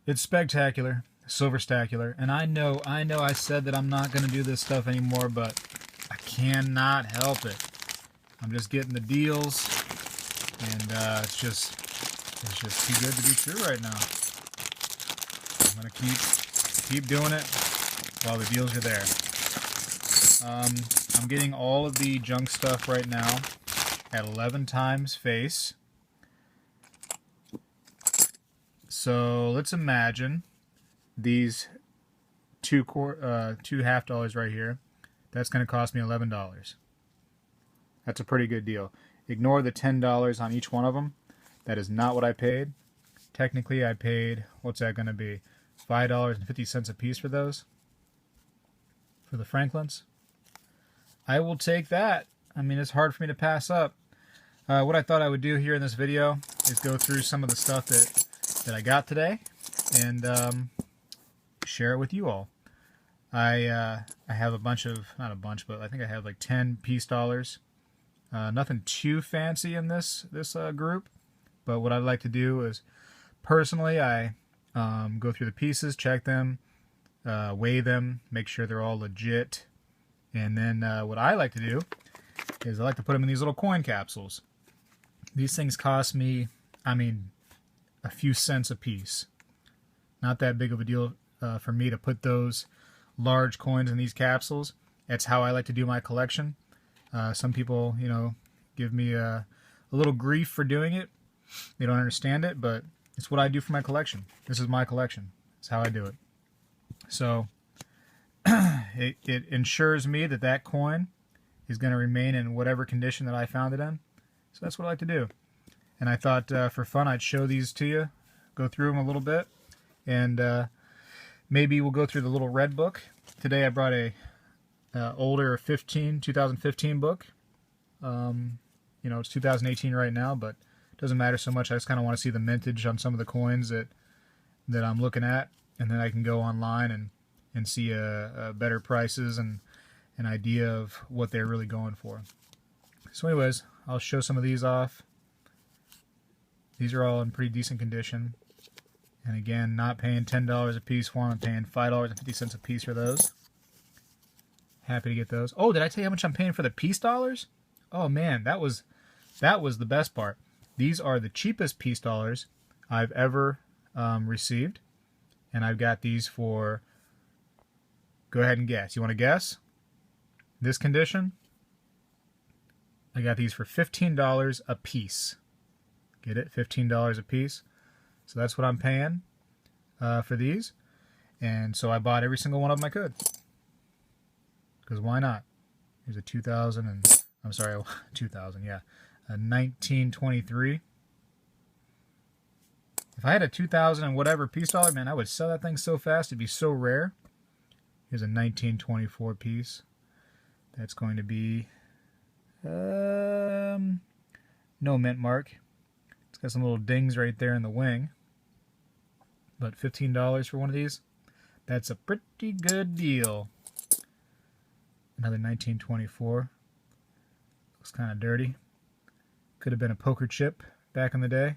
It's spectacular, silver-stacular, and I know I said that I'm not going to do this stuff anymore, but I cannot help it. I'm just getting the deals, and it's just too good to be true right now. I'm gonna keep doing it while the deals are there. I'm getting all of the junk stuff right now at 11 times face. So let's imagine these two half dollars right here. That's going to cost me $11. That's a pretty good deal. Ignore the $10 on each one of them. That is not what I paid. Technically, I paid, what's that going to be? $5.50 a piece for those. For the Franklins. I will take that. I mean, it's hard for me to pass up. What I thought I would do here in this video is go through some of the stuff that I got today and share it with you all. I have a bunch of, not a bunch, but I think I have like 10 piece dollars. Nothing too fancy in this group, but what I'd like to do is, personally, I go through the pieces, check them, weigh them, make sure they're all legit, and then what I like to do is I like to put them in these little coin capsules. These things cost me, I mean, a few cents a piece. Not that big of a deal for me to put those large coins in these capsules. That's how I like to do my collection. Some people, you know, give me a little grief for doing it. They don't understand it, but it's what I do for my collection. This is my collection. It's how I do it. So it ensures me that that coin is going to remain in whatever condition that I found it in. So that's what I like to do. And I thought for fun I'd show these to you, go through them a little bit, and maybe we'll go through the little red book. Today I brought a older 2015 book. You know, it's 2018 right now, but it doesn't matter so much. I just kind of want to see the mintage on some of the coins that I'm looking at, and then I can go online and see better prices and an idea of what they're really going for. So anyways, I'll show some of these off. These are all in pretty decent condition. And again, not paying $10 a piece for them. I'm paying $5.50 a piece for those. Happy to get those. Oh, did I tell you how much I'm paying for the piece dollars? Oh man, that was the best part. These are the cheapest piece dollars I've ever received. And I've got these for, go ahead and guess. You want to guess? This condition? I got these for $15 a piece. Get it? $15 a piece. So that's what I'm paying for these. And so I bought every single one of them I could. Because why not? Here's a 2000 and, I'm sorry, 2000, yeah. A 1923. If I had a 2000 and whatever piece dollar, man, I would sell that thing so fast. It'd be so rare. Here's a 1924 piece. That's going to be no mint mark. It's got some little dings right there in the wing. But $15 for one of these, that's a pretty good deal. Another 1924. Looks kind of dirty. Could have been a poker chip back in the day.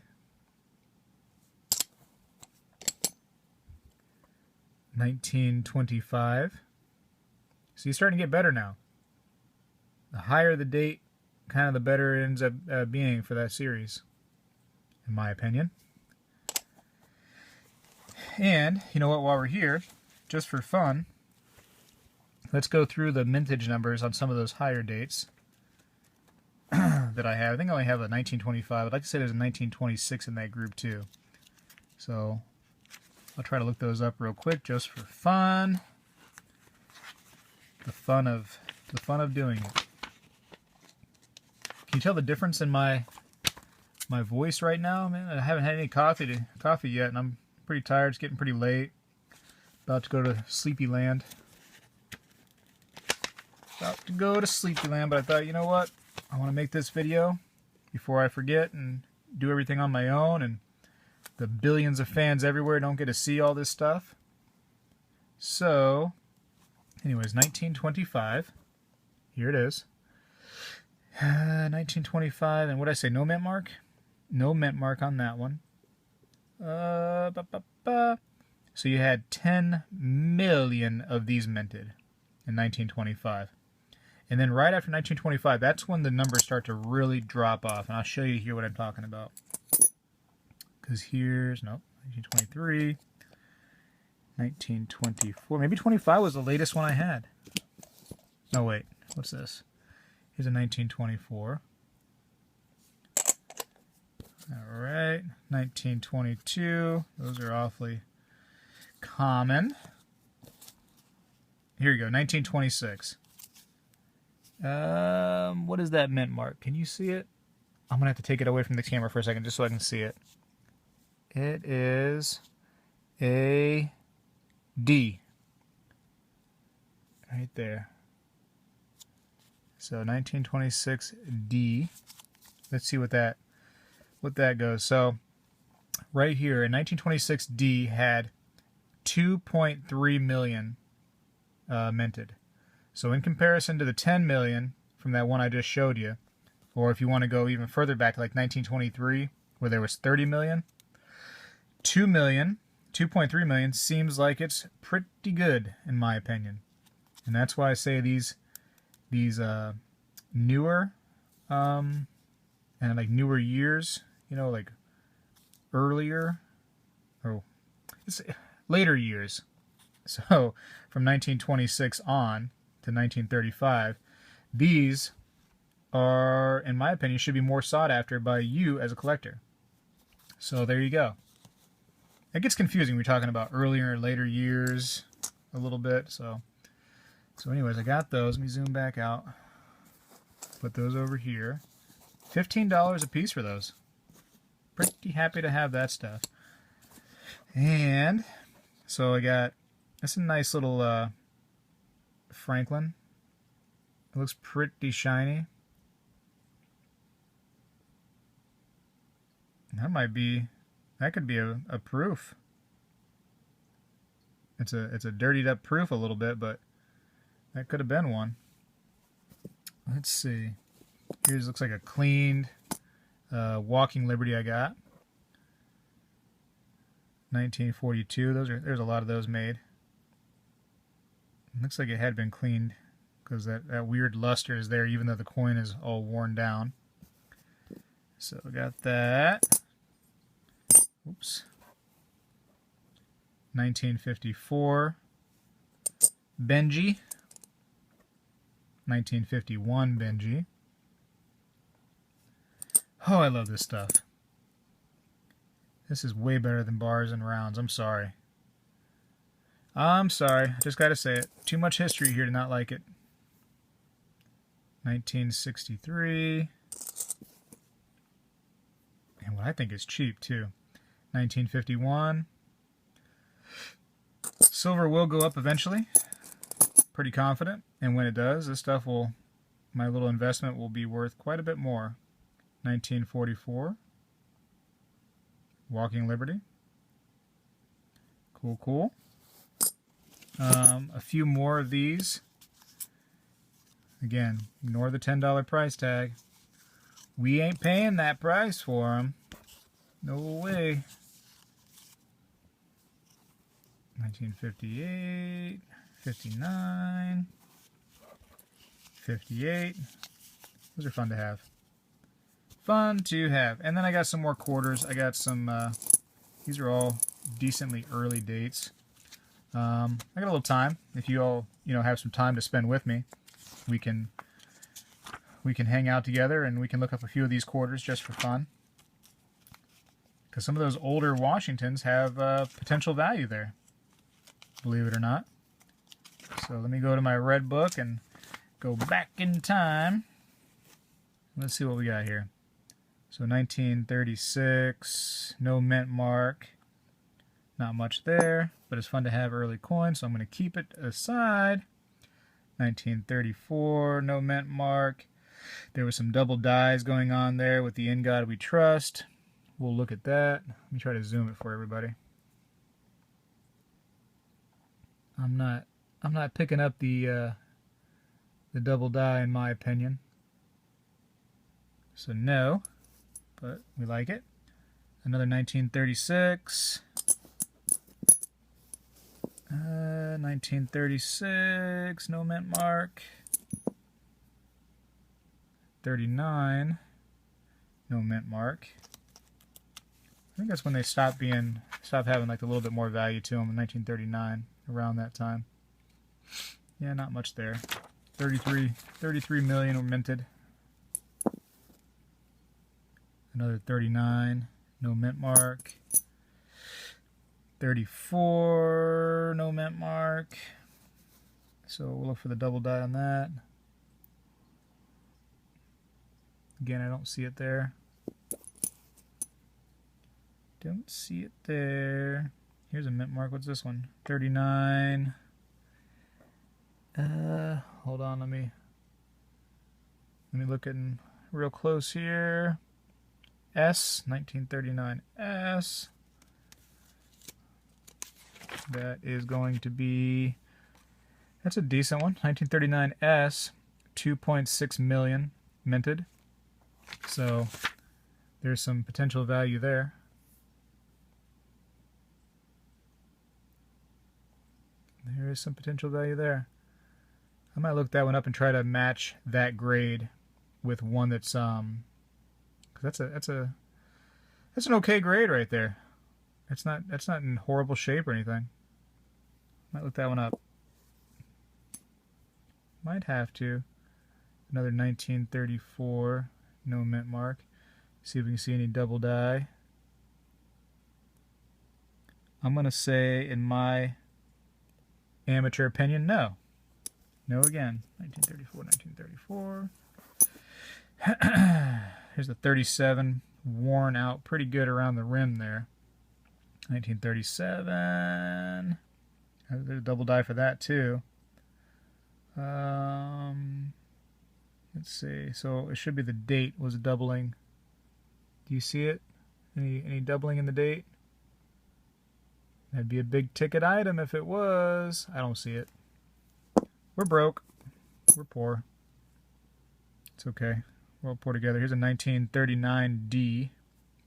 1925. So you're starting to get better now. The higher the date, kind of the better it ends up being for that series, in my opinion. And, you know what, while we're here, just for fun, let's go through the mintage numbers on some of those higher dates that I have. I think I only have a 1925. I'd like to say there's a 1926 in that group too. So I'll try to look those up real quick just for fun. The fun of doing it. Can you tell the difference in my voice right now? Man, I haven't had any coffee yet, and I'm pretty tired. It's getting pretty late. About to go to Sleepy Land. But I thought, you know what? I want to make this video before I forget and do everything on my own, and the billions of fans everywhere don't get to see all this stuff. So, anyways, 1925. Here it is. 1925, and what did I say? No mint mark? No mint mark on that one. So you had 10 million of these minted in 1925. And then right after 1925, that's when the numbers start to really drop off. And I'll show you here what I'm talking about. Because here's, nope, 1923, 1924. Maybe 25 was the latest one I had. No, wait, what's this? Here's a 1924. All right, 1922. Those are awfully common. Here you go, 1926. What is that mint mark? Can you see it? I'm gonna have to take it away from the camera for a second just so I can see it. It is a D. Right there. So 1926 D. Let's see what that goes. So right here in 1926 D had 2.3 million minted. So in comparison to the 10 million from that one I just showed you, or if you want to go even further back, like 1923, where there was 30 million, 2.3 million seems like it's pretty good in my opinion. And that's why I say these newer and like newer years, you know, like earlier, or it's later years. So from 1926 on to 1935, these are, in my opinion, should be more sought after by you as a collector. So there you go. It gets confusing. We're talking about earlier and later years a little bit. So anyways, I got those. Let me zoom back out. Put those over here. $15 a piece for those. Pretty happy to have that stuff. And so I got, that's a nice little Franklin. It looks pretty shiny. That could be a proof. It's a dirtied up proof a little bit, but that could have been one. Let's see. Here's looks like a cleaned Walking Liberty I got. 1942. There's a lot of those made. Looks like it had been cleaned because that weird luster is there, even though the coin is all worn down. So we got that. Oops. 1954 Benji. 1951 Benji. Oh, I love this stuff. This is way better than bars and rounds. I'm sorry. I'm sorry. Just gotta say it. Too much history here to not like it. 1963. And what I think is cheap, too. 1951. Silver will go up eventually. Pretty confident. And when it does, this stuff will, my little investment will be worth quite a bit more. 1944. Walking Liberty. Cool, cool. A few more of these. Again, ignore the $10 price tag. We ain't paying that price for them. No way. 1958, 59, 58. Those are fun to have. Fun to have. And then I got some more quarters. I got some, these are all decently early dates. I got a little time. If you all, have some time to spend with me, we can hang out together and we can look up a few of these quarters just for fun. Because some of those older Washingtons have potential value there, believe it or not. So let me go to my red book and go back in time. Let's see what we got here. So 1936, no mint mark. Not much there, but it's fun to have early coins, so I'm going to keep it aside. 1934, no mint mark. There was some double dies going on there with the In God We Trust. We'll look at that. Let me try to zoom it for everybody. I'm not picking up the double die in my opinion. So no, but we like it. Another 1936. 1936, no mint mark. 39, no mint mark. I think that's when they stopped having like a little bit more value to them in 1939, around that time. Yeah, not much there. 33 million were minted. Another 39, no mint mark. 34, no mint mark. So we'll look for the double die on that. Again, I don't see it there. Don't see it there. Here's a mint mark. What's this one? 39. Hold on. Let me look in real close here. S, 1939 S. That is going to be, that's a decent one. 1939 S, 2.6 million minted. So there's some potential value there. There is some potential value there. I might look that one up and try to match that grade with one that's that's an okay grade right there. That's not in horrible shape or anything. Might look that one up. Might have to. Another 1934, no mint mark. See if we can see any double die. I'm gonna say, in my amateur opinion, no. No again. 1934, 1934. Here's the 37, worn out pretty good around the rim there. 1937. There's a double die for that too. Let's see. So it should be the date was doubling. Do you see it? Any doubling in the date? That'd be a big ticket item if it was. I don't see it. We're broke. We're poor. It's okay. We're all poor together. Here's a 1939D.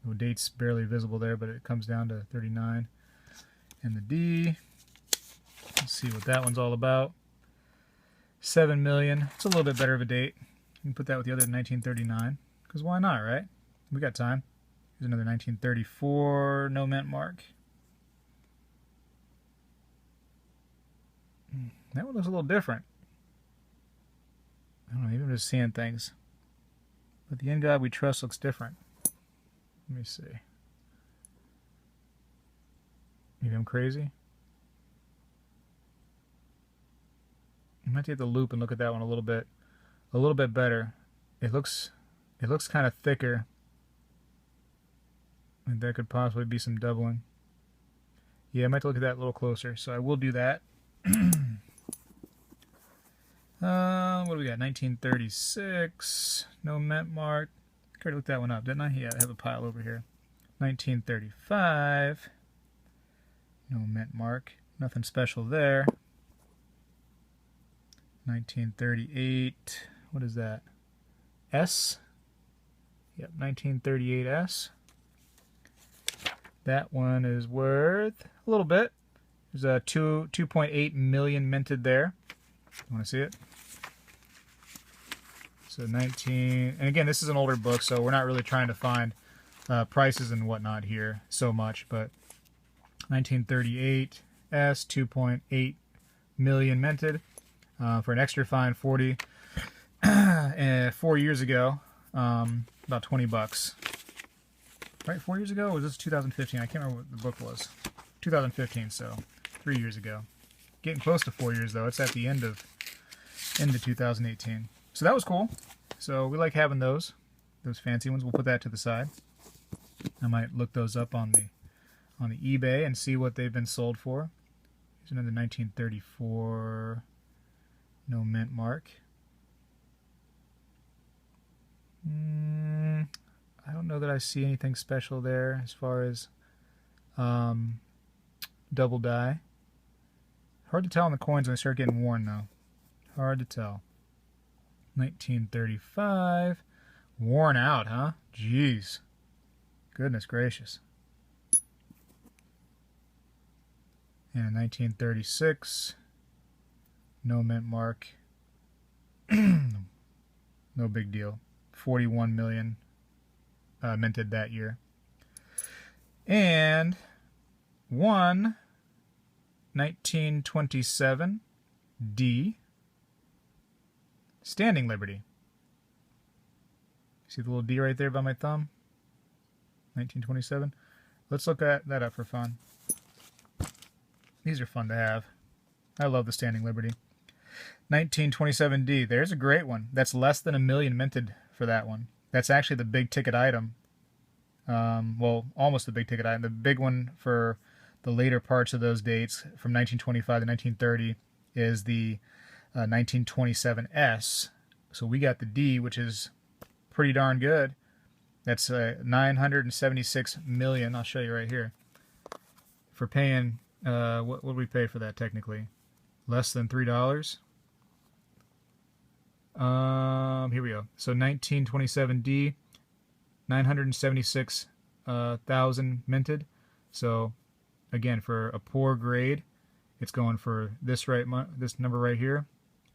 The date's barely visible there, but it comes down to 39. And the D. Let's see what that one's all about. 7 million. It's a little bit better of a date. You can put that with the other 1939. Because why not, right? We got time. Here's another 1934 no mint mark. That one looks a little different. I don't know, maybe I'm just seeing things. But the In God We Trust looks different. Let me see. Maybe I'm crazy? I might take the loop and look at that one a little bit better. It looks kind of thicker. I think there could possibly be some doubling. Yeah, I might look at that a little closer, so I will do that. What do we got? 1936, no mint mark. I already looked that one up, didn't I? Yeah, I have a pile over here. 1935, no mint mark. Nothing special there. 1938, what is that? S? Yep, 1938 S. That one is worth a little bit. There's a 2.8 million minted there. You want to see it? So 19, and again, this is an older book, so we're not really trying to find prices and whatnot here so much, but 1938 S, 2.8 million minted for an extra fine 40. And 4 years ago, about 20 bucks. Right, 4 years ago? Or was this 2015? I can't remember what the book was. 2015, so 3 years ago. Getting close to 4 years though. It's at the end of 2018. So that was cool. So we like having those fancy ones. We'll put that to the side. I might look those up on the eBay and see what they've been sold for. Here's another 1934 no mint mark. I don't know that I see anything special there as far as double die. Hard to tell on the coins when they start getting worn though. Hard to tell. 1935. Worn out, huh? Jeez. Goodness gracious. And 1936, no mint mark. No big deal. 41 million minted that year. And 1927 D, Standing Liberty. See the little D right there by my thumb? 1927. Let's look at that up for fun. These are fun to have. I love the Standing Liberty. 1927D. There's a great one. That's less than 1 million minted for that one. That's actually the big ticket item. Well, almost the big ticket item. The big one for the later parts of those dates, from 1925 to 1930, is the 1927S. So we got the D, which is pretty darn good. That's 976 million. I'll show you right here. For paying, what would we pay for that technically? Less than $3. Here we go. So 1927D, 976,000 minted. So again, for a poor grade, it's going for this this number right here.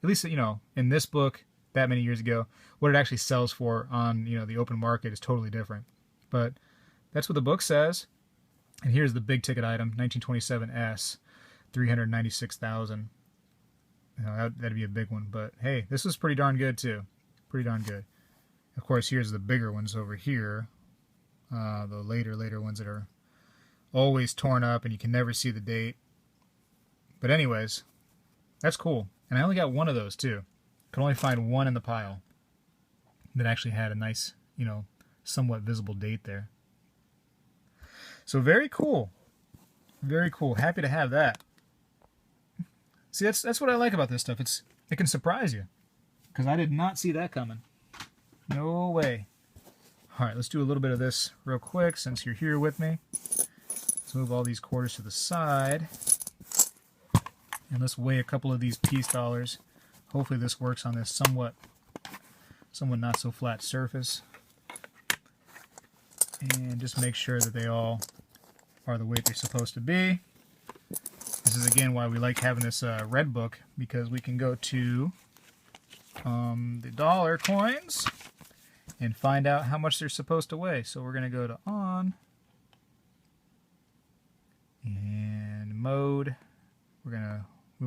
At least, you know, in this book that many years ago, what it actually sells for on, you know, the open market is totally different. But that's what the book says. And here's the big ticket item, 1927S, 396,000. You know, that'd be a big one. But hey, this was pretty darn good too. Pretty darn good. Of course, here's the bigger ones over here. The later ones that are always torn up and you can never see the date. But anyways, that's cool. And I only got one of those too. Could only find one in the pile that actually had a nice, you know, somewhat visible date there. So very cool. Very cool. Happy to have that. See, that's what I like about this stuff. It can surprise you. Because I did not see that coming. No way. Alright, let's do a little bit of this real quick since you're here with me. Let's move all these quarters to the side. And let's weigh a couple of these piece dollars. Hopefully this works on this somewhat not so flat surface. And just make sure that they all are the weight they're supposed to be. This is again why we like having this red book, because we can go to the dollar coins and find out how much they're supposed to weigh. So we're going to go to on and mode. We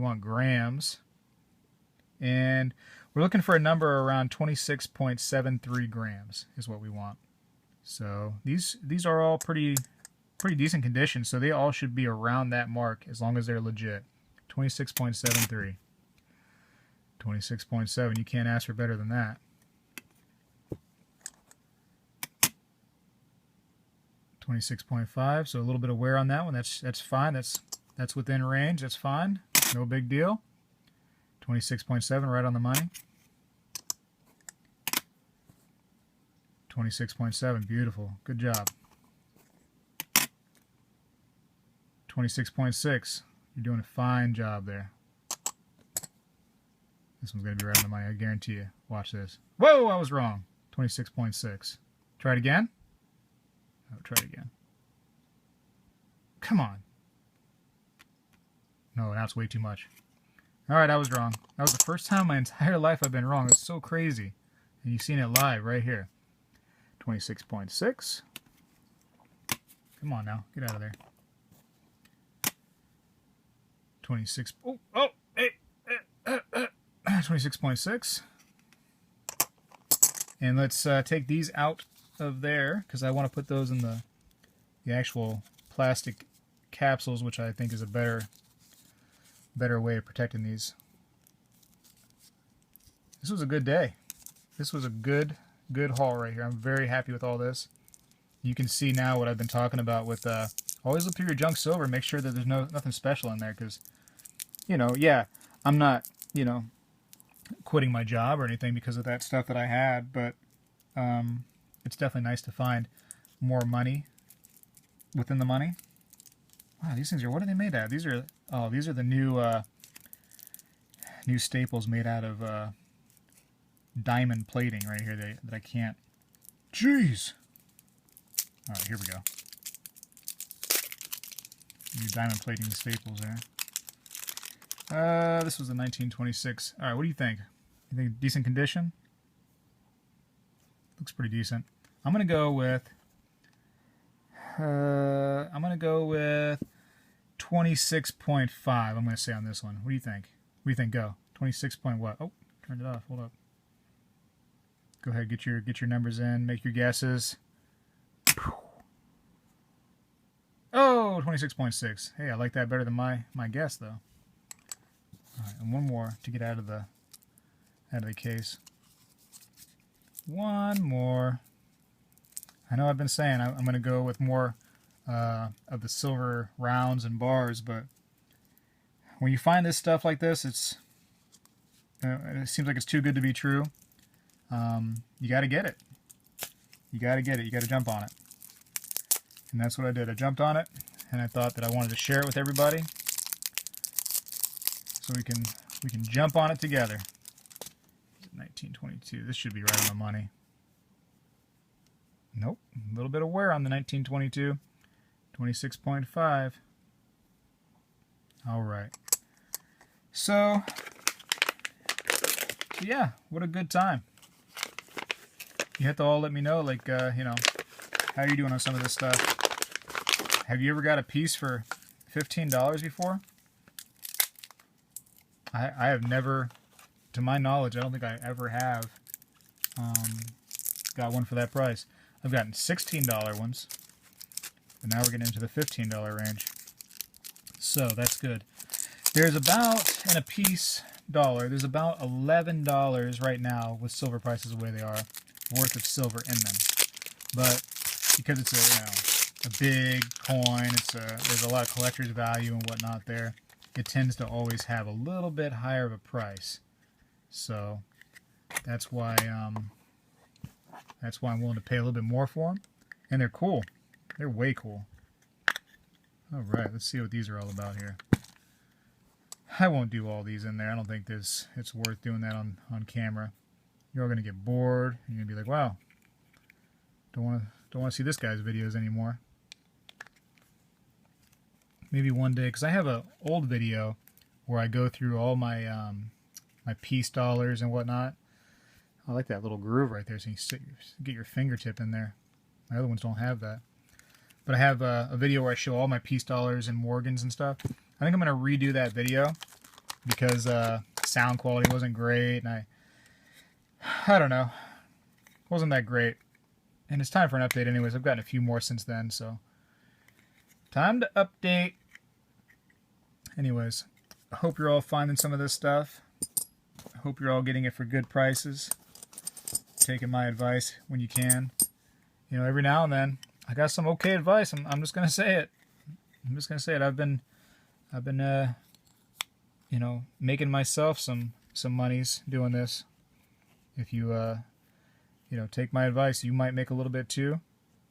want grams, and we're looking for a number around 26.73 grams is what we want. So these are all pretty decent condition, so they all should be around that mark as long as they're legit. 26.73. 26.7. You can't ask for better than that. 26.5. So a little bit of wear on that one. That's fine. That's within range. That's fine. No big deal. 26.7, right on the money. 26.7, beautiful. Good job. 26.6, you're doing a fine job there. This one's going to be right on the money, I guarantee you. Watch this. Whoa, I was wrong. 26.6. Try it again. Oh, try it again. Come on. No, that's way too much. Alright, I was wrong. That was the first time in my entire life I've been wrong. It's so crazy. And you've seen it live right here. 26.6. Come on now. Get out of there. 26. Oh, hey. 26.6. And let's take these out of there, because I want to put those in the actual plastic capsules, which I think is a better way of protecting these. This was a good day. This was a good haul right here. I'm very happy with all this. You can see now what I've been talking about with always look through your junk silver, make sure that there's nothing special in there, because, you know, yeah, I'm not, you know, quitting my job or anything because of that stuff that I had, but it's definitely nice to find more money within the money. Wow, these things are, what are they made out of? These are the new staples made out of diamond plating right here that I can't. Jeez. All right, here we go. You're diamond plating the staples there. This was a 1926. All right, what do you think? You think decent condition? Looks pretty decent. I'm gonna go with 26.5. I'm gonna say on this one. What do you think? What do you think? Go 26 point what? Oh, turned it off. Hold up. Go ahead, get your numbers in. Make your guesses. Oh, 26.6. Hey, I like that better than my guess though. All right, and one more to get out of the case. One more. I know I've been saying I'm going to go with more of the silver rounds and bars, but when you find this stuff like this, it seems like it's too good to be true. You got to get it. You got to get it. You got to jump on it. And that's what I did. I jumped on it, and I thought that I wanted to share it with everybody, so we can jump on it together. 1922. This should be right on the money. Nope. A little bit of wear on the 1922. 26.5. All right. So yeah, what a good time. You have to all let me know, like, you know, how are you doing on some of this stuff? Have you ever got a piece for $15 before? I have never, to my knowledge, I don't think I ever have got one for that price. I've gotten $16 ones, but now we're getting into the $15 range. So that's good. There's about, in a piece dollar, there's about $11 right now with silver prices the way they are, worth of silver in them. But because it's a, you know, a big coin, there's a lot of collector's value and whatnot there, it tends to always have a little bit higher of a price. So that's why I'm willing to pay a little bit more for them. And they're cool. They're way cool. All right, let's see what these are all about here. I won't do all these in there. I don't think it's worth doing that on camera. You're all gonna get bored. You're gonna be like, wow, don't want to see this guy's videos anymore. Maybe one day, because I have an old video where I go through all my my piece dollars and whatnot. I like that little groove right there, so you get your fingertip in there. My other ones don't have that. But I have a video where I show all my piece dollars and Morgans and stuff. I think I'm going to redo that video because sound quality wasn't great, and I don't know, it wasn't that great. And it's time for an update anyways. I've gotten a few more since then, so time to update. Anyways, I hope you're all finding some of this stuff. I hope you're all getting it for good prices. Taking my advice when you can. You know, every now and then I got some okay advice. I'm just gonna say it. I'm just gonna say it. I've been you know, making myself some monies doing this. If you you know, take my advice, you might make a little bit too.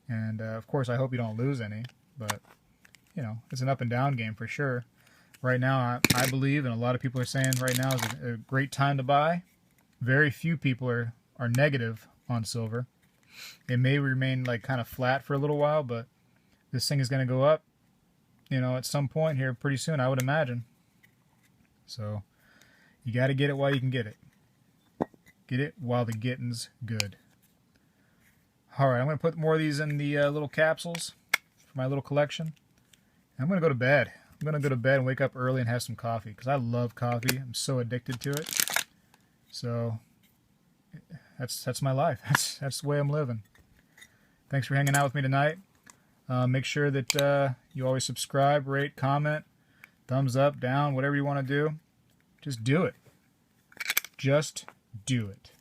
And of course, I hope you don't lose any. But you know, it's an up and down game for sure. Right now, I believe, and a lot of people are saying right now is a great time to buy. Very few people are negative on silver. It may remain like kind of flat for a little while, but this thing is going to go up, you know, at some point here pretty soon, I would imagine. So you got to get it while you can get it. Get it while the getting's good. All right, I'm going to put more of these in the little capsules for my little collection. I'm going to go to bed. I'm going to go to bed and wake up early and have some coffee because I love coffee. I'm so addicted to it. So that's my life. That's the way I'm living. Thanks for hanging out with me tonight. Make sure that you always subscribe, rate, comment, thumbs up, down, whatever you want to do. Just do it. Just do it.